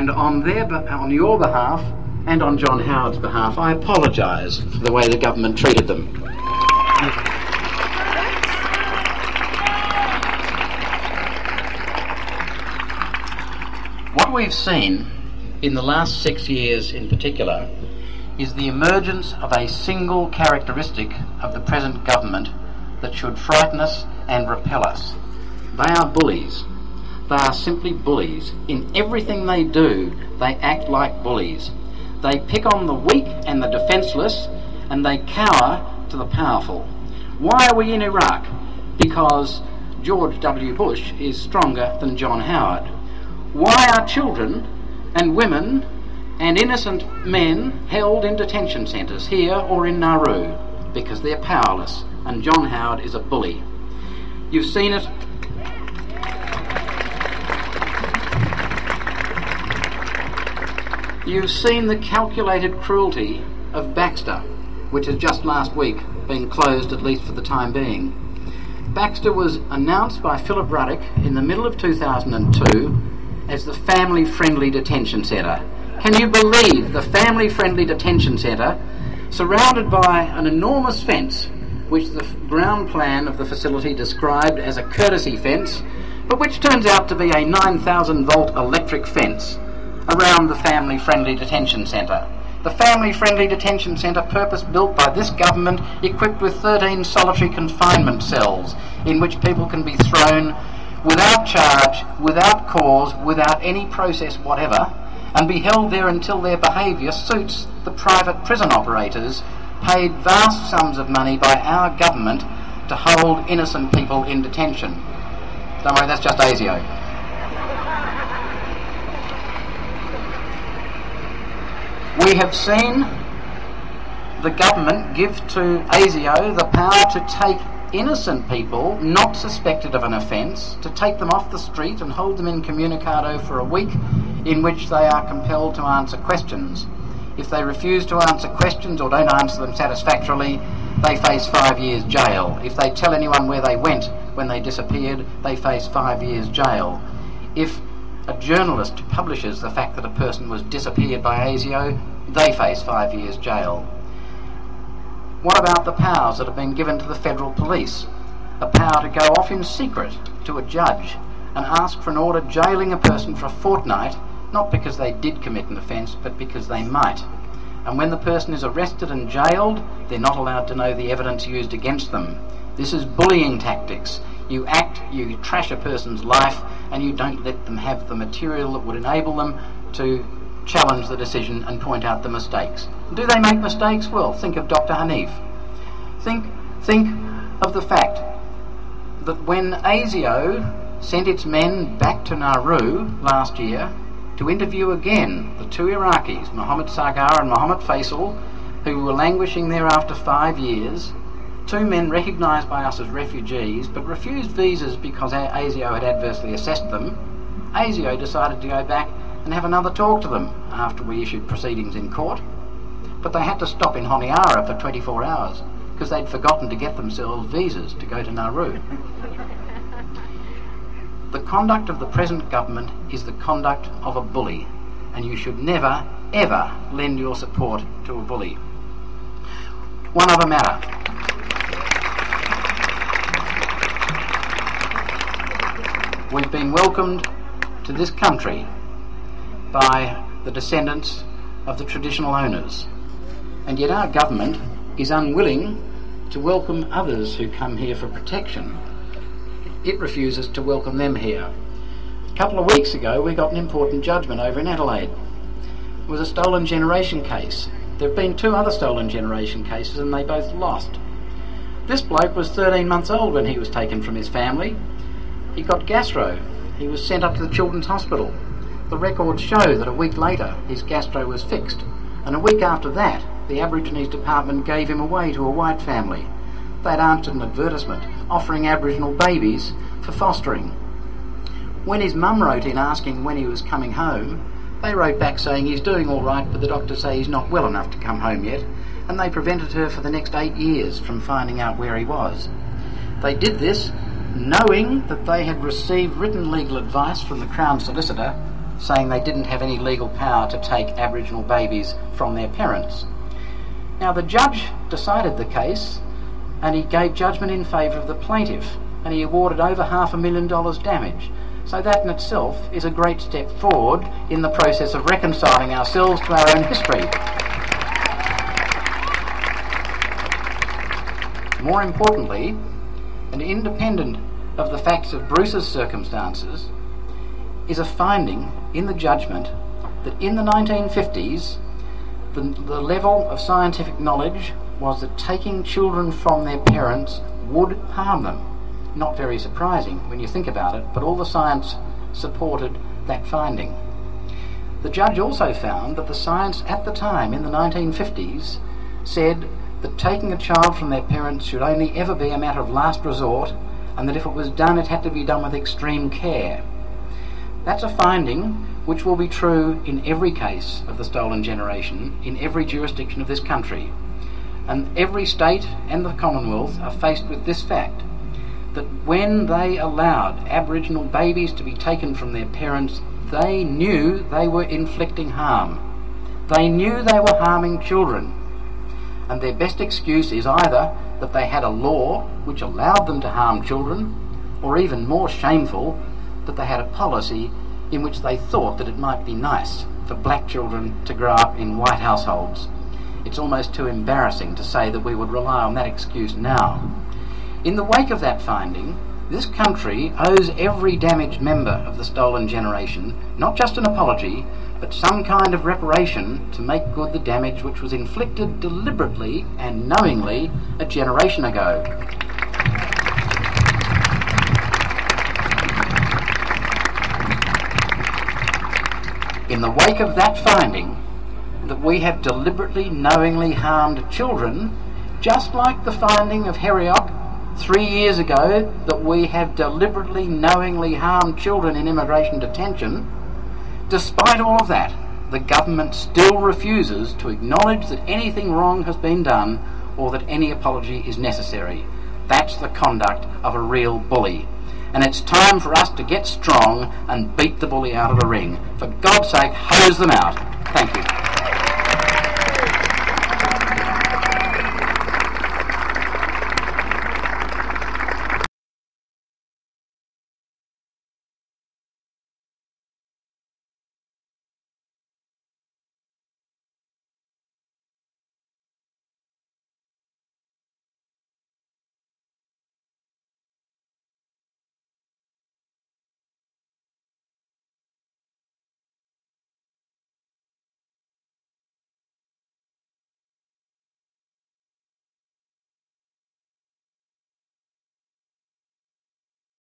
And on your behalf and on John Howard's behalf, I apologise for the way the government treated them. What we've seen in the last 6 years in particular is the emergence of a single characteristic of the present government that should frighten us and repel us. They are bullies. They are simply bullies. In everything they do, they act like bullies. They pick on the weak and the defenceless, and they cower to the powerful. Why are we in Iraq? Because George W. Bush is stronger than John Howard. Why are children and women and innocent men held in detention centres here or in Nauru? Because they're powerless, and John Howard is a bully. You've seen it. You've seen the calculated cruelty of Baxter, which has just last week been closed, at least for the time being. Baxter was announced by Philip Ruddock in the middle of 2002 as the family-friendly detention centre. Can you believe the family-friendly detention centre, surrounded by an enormous fence, which the ground plan of the facility described as a courtesy fence, but which turns out to be a 9,000-volt electric fence around the family-friendly detention centre. The family-friendly detention centre, purpose-built by this government, equipped with 13 solitary confinement cells in which people can be thrown without charge, without cause, without any process whatever, and be held there until their behaviour suits the private prison operators paid vast sums of money by our government to hold innocent people in detention. Don't worry, that's just ASIO. We have seen the government give to ASIO the power to take innocent people, not suspected of an offence, to take them off the street and hold them in communicado for a week, in which they are compelled to answer questions. If they refuse to answer questions or don't answer them satisfactorily, they face 5 years jail. If they tell anyone where they went when they disappeared, they face 5 years jail. If a journalist publishes the fact that a person was disappeared by ASIO, they face 5 years jail. What about the powers that have been given to the federal police? The power to go off in secret to a judge and ask for an order jailing a person for a fortnight, not because they did commit an offence, but because they might. And when the person is arrested and jailed, they're not allowed to know the evidence used against them. This is bullying tactics. You trash a person's life, and you don't let them have the material that would enable them to challenge the decision and point out the mistakes. Do they make mistakes? Well, think of Dr. Hanif. Think of the fact that when ASIO sent its men back to Nauru last year to interview again the two Iraqis, Mohammed Sagar and Mohammed Faisal, who were languishing there after 5 years, two men recognised by us as refugees but refused visas because ASIO had adversely assessed them, ASIO decided to go back and have another talk to them after we issued proceedings in court. But they had to stop in Honiara for 24 hours because they'd forgotten to get themselves visas to go to Nauru. The conduct of the present government is the conduct of a bully, and you should never, ever lend your support to a bully. One other matter. We've been welcomed to this country by the descendants of the traditional owners, and yet our government is unwilling to welcome others who come here for protection. It refuses to welcome them here. A couple of weeks ago we got an important judgment over in Adelaide. It was a stolen generation case. There have been 2 other stolen generation cases and they both lost. This bloke was 13 months old when he was taken from his family. He got gastro. He was sent up to the Children's Hospital. The records show that a week later his gastro was fixed, and a week after that the Aborigines Department gave him away to a white family. They'd answered an advertisement offering Aboriginal babies for fostering. When his mum wrote in asking when he was coming home, they wrote back saying he's doing all right, but the doctors say he's not well enough to come home yet, and they prevented her for the next 8 years from finding out where he was. They did this knowing that they had received written legal advice from the Crown Solicitor saying they didn't have any legal power to take Aboriginal babies from their parents. Now, the judge decided the case, and he gave judgment in favour of the plaintiff, and he awarded over $500,000 damage. So that in itself is a great step forward in the process of reconciling ourselves to our own history. More importantly, and independent of the facts of Bruce's circumstances, is a finding in the judgment that in the 1950s, the level of scientific knowledge was that taking children from their parents would harm them. Not very surprising when you think about it, but all the science supported that finding. The judge also found that the science at the time, in the 1950s, said that taking a child from their parents should only ever be a matter of last resort, and that if it was done, it had to be done with extreme care. That's a finding which will be true in every case of the stolen generation, in every jurisdiction of this country. And every state and the Commonwealth are faced with this fact, that when they allowed Aboriginal babies to be taken from their parents, they knew they were inflicting harm. They knew they were harming children. And their best excuse is either that they had a law which allowed them to harm children, or even more shameful, that they had a policy in which they thought that it might be nice for black children to grow up in white households. It's almost too embarrassing to say that we would rely on that excuse now. In the wake of that finding, this country owes every damaged member of the stolen generation not just an apology, but some kind of reparation to make good the damage which was inflicted deliberately and knowingly a generation ago. In the wake of that finding, that we have deliberately, knowingly harmed children, just like the finding of Heriot 3 years ago, that we have deliberately, knowingly harmed children in immigration detention, despite all of that, the government still refuses to acknowledge that anything wrong has been done or that any apology is necessary. That's the conduct of a real bully. And it's time for us to get strong and beat the bully out of the ring. For God's sake, hose them out. Thank you.